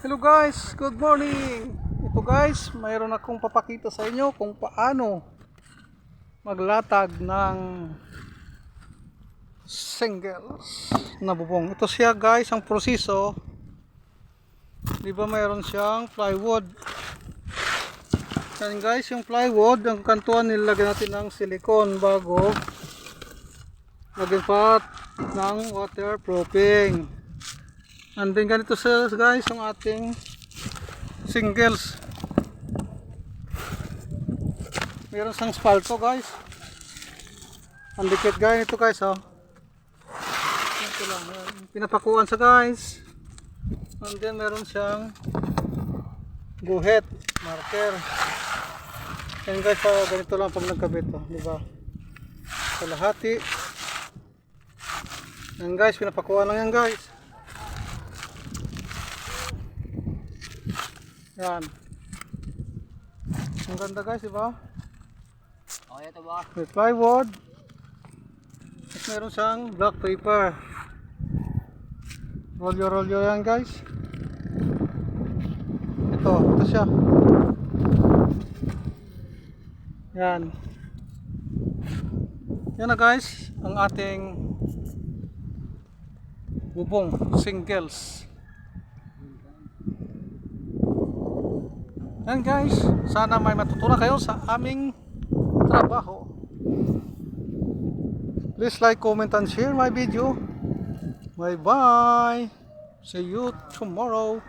Hello guys, good morning. Ito guys, mayroon akong papakita sa inyo kung paano maglatag ng shingles na bubong. Ito siya guys, ang proseso. Di ba mayroon siyang plywood? Yan guys, yung plywood, ang kantuan nilagyan natin ng silicone bago lagyan pa ng waterproofing. And then ganito siya guys ang ating shingles. Meron sang spalto guys. Ang dikit guys ito guys oh. Ito lang. Pinapakuan sa guys. And then meron siyang guhit, marker. Yan guys, ganito lang pag nagkabit oh, di ba? Kalahati. Yan guys, pinapakuan lang yan guys. Yan. Ang ganda guys, diba? Okay, ito ba? With plywood. At meron siyang black paper. Rolyo yan guys. Ito siya. Yan. Yan na guys, ang ating bubong, shingles. Yan guys, sana may matutunan kayo sa aming trabaho. Please like, comment and share my video. Bye bye. See you tomorrow.